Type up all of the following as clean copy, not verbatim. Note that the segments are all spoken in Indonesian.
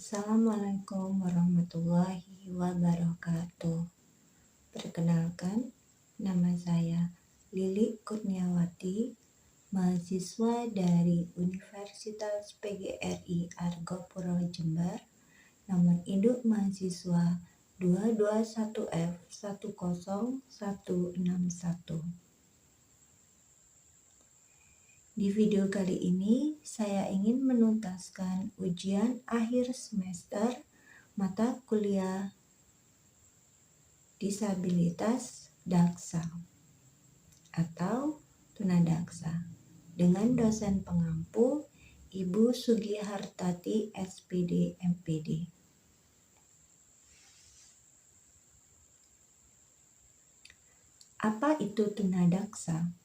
Assalamualaikum warahmatullahi wabarakatuh. Perkenalkan, nama saya Lili Kurniawati, mahasiswa dari Universitas PGRI Argopuro Jember, nomor induk mahasiswa 221F10161. Di video kali ini, saya ingin menuntaskan ujian akhir semester mata kuliah disabilitas daksa atau tunadaksa dengan dosen pengampu Ibu Sugihartati SPD MPD. Apa itu tunadaksa?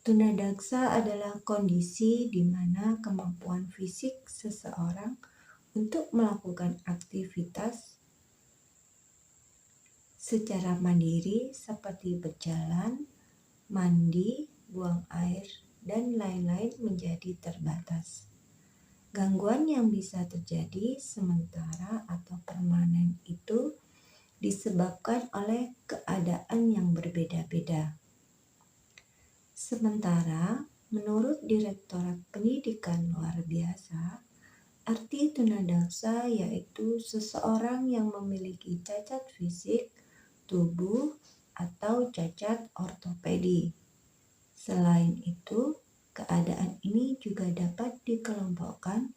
Tunadaksa adalah kondisi di mana kemampuan fisik seseorang untuk melakukan aktivitas secara mandiri seperti berjalan, mandi, buang air, dan lain-lain menjadi terbatas. Gangguan yang bisa terjadi sementara atau permanen itu disebabkan oleh keadaan yang berbeda-beda. Sementara, menurut Direktorat Pendidikan Luar Biasa, arti tunadaksa yaitu seseorang yang memiliki cacat fisik, tubuh, atau cacat ortopedi. Selain itu, keadaan ini juga dapat dikelompokkan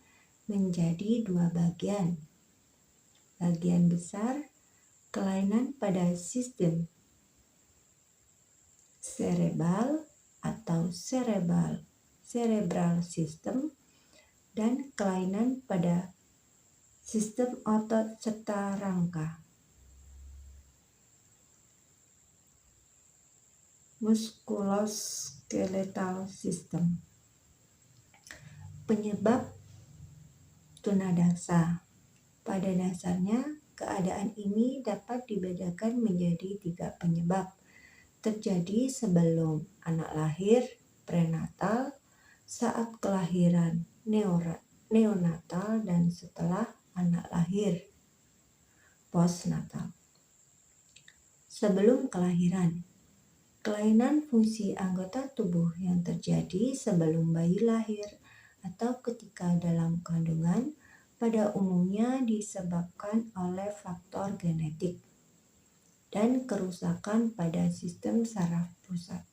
menjadi dua bagian. Bagian besar, kelainan pada sistem cerebral atau cerebral system, dan kelainan pada sistem otot serta rangka muskuloskeletal system. Penyebab tunadaksa. Pada dasarnya, keadaan ini dapat dibedakan menjadi 3 penyebab. Terjadi sebelum anak lahir, prenatal, saat kelahiran, neonatal, dan setelah anak lahir, postnatal. Sebelum kelahiran, kelainan fungsi anggota tubuh yang terjadi sebelum bayi lahir atau ketika dalam kandungan pada umumnya disebabkan oleh faktor genetik dan kerusakan pada sistem saraf pusat.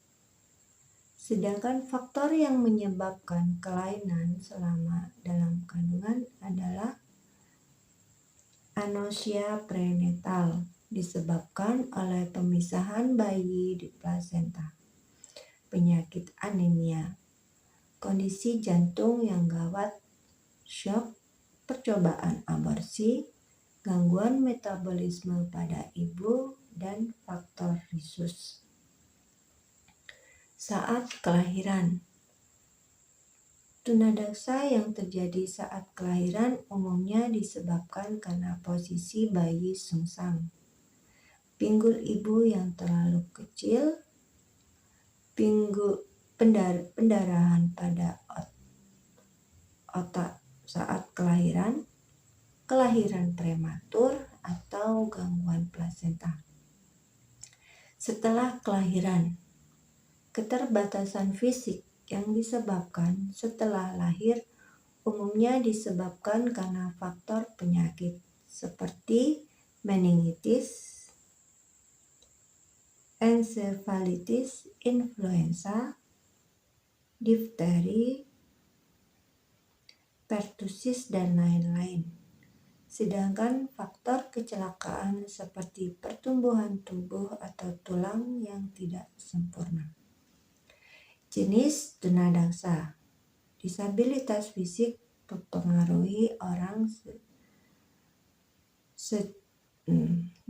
Sedangkan faktor yang menyebabkan kelainan selama dalam kandungan adalah anosia prenatal, disebabkan oleh pemisahan bayi di plasenta, penyakit anemia, kondisi jantung yang gawat, shock, percobaan aborsi, gangguan metabolisme pada ibu, dan faktor risus. Saat kelahiran. Tunadaksa yang terjadi saat kelahiran umumnya disebabkan karena posisi bayi sungsang, pinggul ibu yang terlalu kecil, pendarahan pada otak saat kelahiran, kelahiran prematur, atau gangguan plasenta. Setelah kelahiran, keterbatasan fisik yang disebabkan setelah lahir umumnya disebabkan karena faktor penyakit seperti meningitis, ensefalitis, influenza, difteri, pertusis, dan lain-lain. Sedangkan faktor kecelakaan seperti pertumbuhan tubuh atau tulang yang tidak sempurna. Jenis tunadaksa. Disabilitas fisik mempengaruhi orang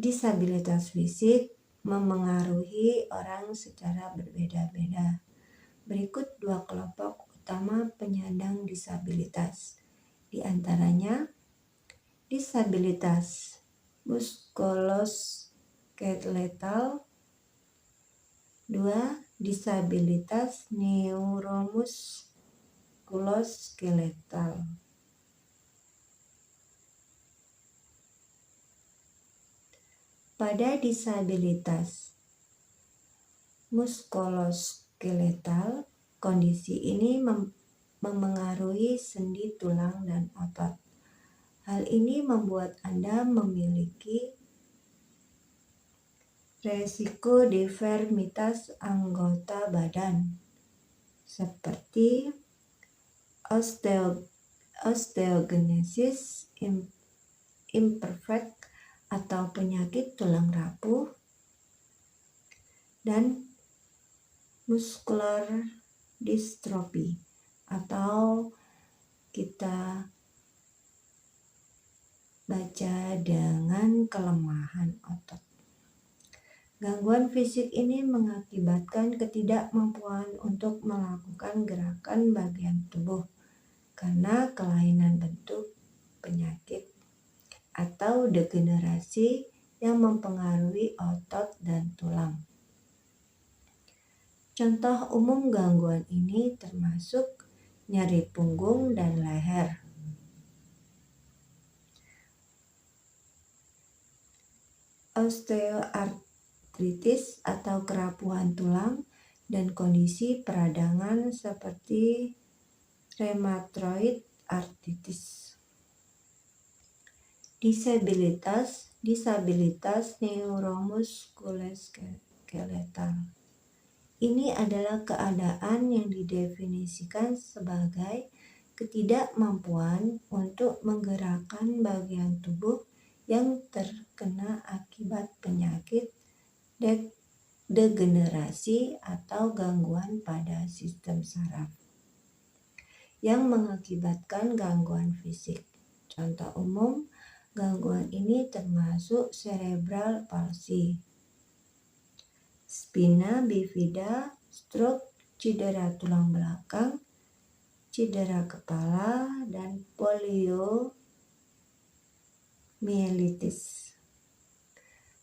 disabilitas fisik memengaruhi orang secara berbeda-beda. Berikut 2 kelompok utama penyandang disabilitas. Di antaranya, disabilitas muskuloskeletal, 2. Disabilitas neuromuskuloskeletal. Pada disabilitas muskuloskeletal, kondisi ini memengaruhi sendi, tulang, dan otot. Hal ini membuat Anda memiliki resiko deformitas anggota badan, seperti osteogenesis imperfect atau penyakit tulang rapuh, dan muscular dystrophy atau kita baca dengan kelemahan otot. Gangguan fisik ini mengakibatkan ketidakmampuan untuk melakukan gerakan bagian tubuh karena kelainan bentuk, penyakit, atau degenerasi yang mempengaruhi otot dan tulang. Contoh umum gangguan ini termasuk nyeri punggung dan leher, osteoartritis atau kerapuhan tulang, dan kondisi peradangan seperti rheumatoid arthritis. Disabilitas neuromuskuloskeletal. Ini adalah keadaan yang didefinisikan sebagai ketidakmampuan untuk menggerakkan bagian tubuh yang terkena akibat penyakit, degenerasi, atau gangguan pada sistem saraf yang mengakibatkan gangguan fisik. Contoh umum gangguan ini termasuk cerebral palsy, spina bifida, stroke, cedera tulang belakang, cedera kepala, dan poliomyelitis.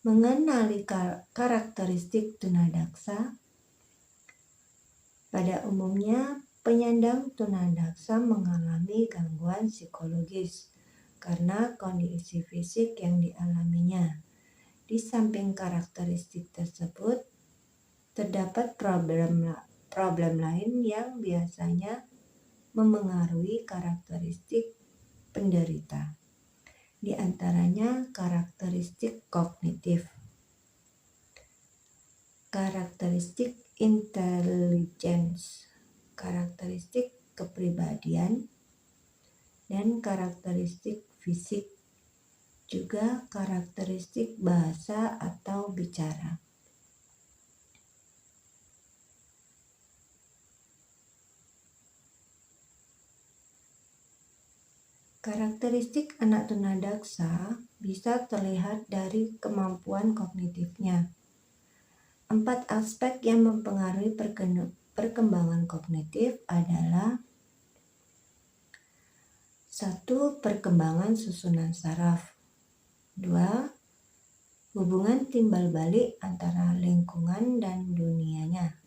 Mengenali karakteristik tunadaksa. Pada umumnya, penyandang tunadaksa mengalami gangguan psikologis karena kondisi fisik yang dialaminya. Di samping karakteristik tersebut, terdapat problem lain yang biasanya memengaruhi karakteristik penderita. Di antaranya karakteristik kognitif, karakteristik intelligence, karakteristik kepribadian, dan karakteristik fisik, juga karakteristik bahasa atau bicara. Karakteristik anak tunadaksa bisa terlihat dari kemampuan kognitifnya. 4 aspek yang mempengaruhi perkembangan kognitif adalah 1. Perkembangan susunan saraf. 2. Hubungan timbal balik antara lingkungan dan dunianya.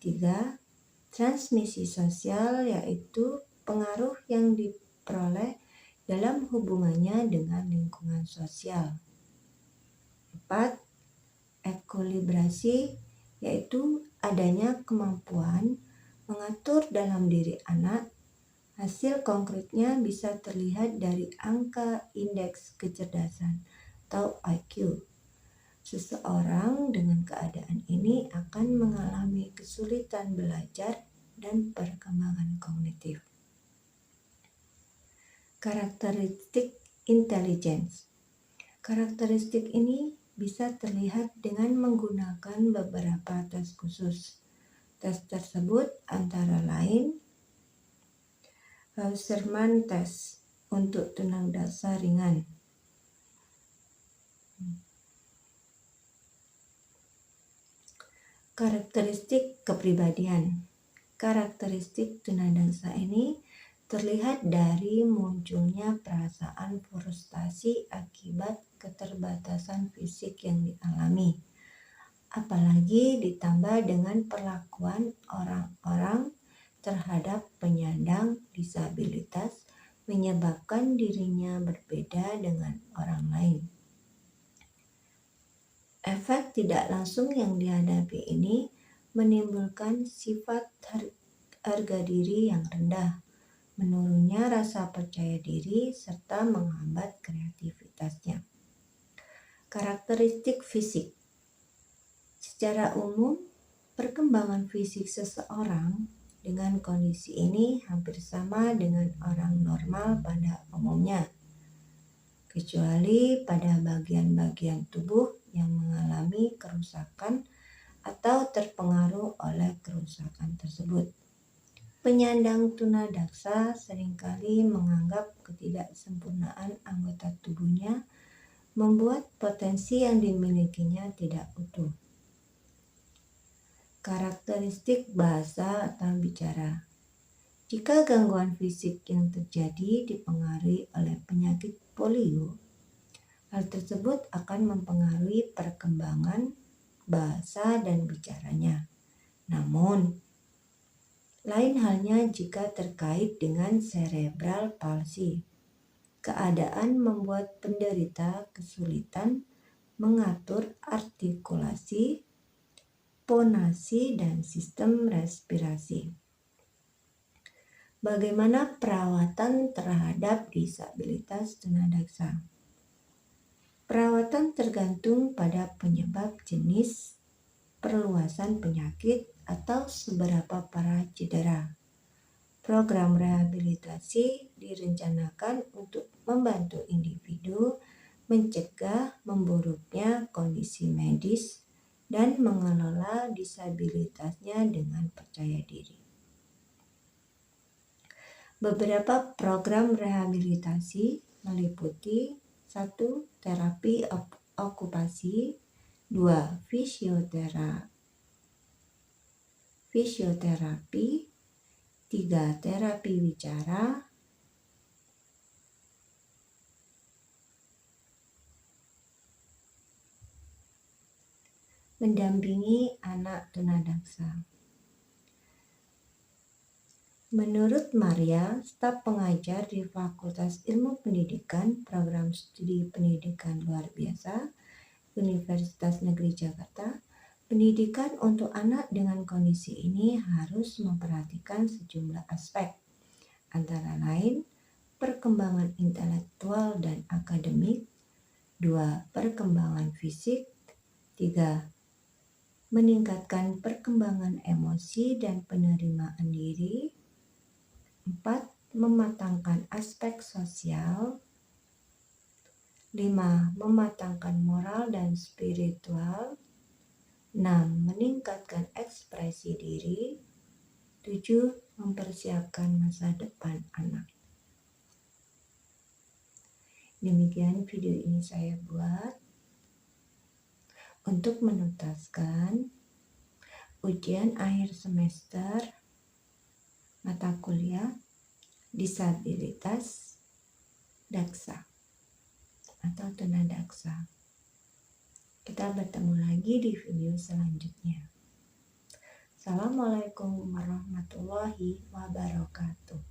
3. Transmisi sosial, yaitu pengaruh yang diperoleh dalam hubungannya dengan lingkungan sosial. 4. Ekolibrasi, yaitu adanya kemampuan mengatur dalam diri anak. Hasil konkretnya bisa terlihat dari angka indeks kecerdasan atau IQ. Seseorang dengan keadaan ini akan mengalami kesulitan belajar dan perkembangan kognitif. Karakteristik intelligence. Karakteristik ini bisa terlihat dengan menggunakan beberapa tes khusus. Tes tersebut antara lain Hausserman Test untuk tunadaksa ringan, karakteristik kepribadian. Karakteristik tunadaksa ini terlihat dari munculnya perasaan frustasi akibat keterbatasan fisik yang dialami, apalagi ditambah dengan perlakuan orang-orang terhadap penyandang disabilitas menyebabkan dirinya berbeda dengan orang lain. Efek tidak langsung yang dihadapi ini menimbulkan sifat harga diri yang rendah, menurunnya rasa percaya diri, serta menghambat kreativitasnya. Karakteristik fisik. Secara umum, perkembangan fisik seseorang dengan kondisi ini hampir sama dengan orang normal pada umumnya, kecuali pada bagian-bagian tubuh yang mengalami kerusakan atau terpengaruh oleh kerusakan tersebut. Penyandang tunadaksa seringkali menganggap ketidaksempurnaan anggota tubuhnya membuat potensi yang dimilikinya tidak utuh. Karakteristik bahasa atau bicara. Jika gangguan fisik yang terjadi dipengaruhi oleh penyakit polio, hal tersebut akan mempengaruhi perkembangan bahasa dan bicaranya. Namun, lain halnya jika terkait dengan cerebral palsy. Keadaan membuat penderita kesulitan mengatur artikulasi, fonasi, dan sistem respirasi. Bagaimana perawatan terhadap disabilitas tunadaksa? Perawatan tergantung pada penyebab, jenis, perluasan penyakit, atau seberapa parah cedera. Program rehabilitasi direncanakan untuk membantu individu mencegah memburuknya kondisi medis dan mengelola disabilitasnya dengan percaya diri. Beberapa program rehabilitasi meliputi 1. Terapi okupasi, 2. Fisioterapi, 3. Terapi bicara, 4. Mendampingi anak tunadaksa. Menurut Maria, staf pengajar di Fakultas Ilmu Pendidikan, Program Studi Pendidikan Luar Biasa, Universitas Negeri Jakarta, pendidikan untuk anak dengan kondisi ini harus memperhatikan sejumlah aspek, antara lain perkembangan intelektual dan akademik, 2. Perkembangan fisik, 3. Meningkatkan perkembangan emosi dan penerimaan diri, 4. Mematangkan aspek sosial, 5. Mematangkan moral dan spiritual, 6. Meningkatkan ekspresi diri, 7. Mempersiapkan masa depan anak. Demikian video ini saya buat untuk menuntaskan ujian akhir semester mata kuliah disabilitas daksa atau tunadaksa. Kita bertemu lagi di video selanjutnya. Assalamualaikum warahmatullahi wabarakatuh.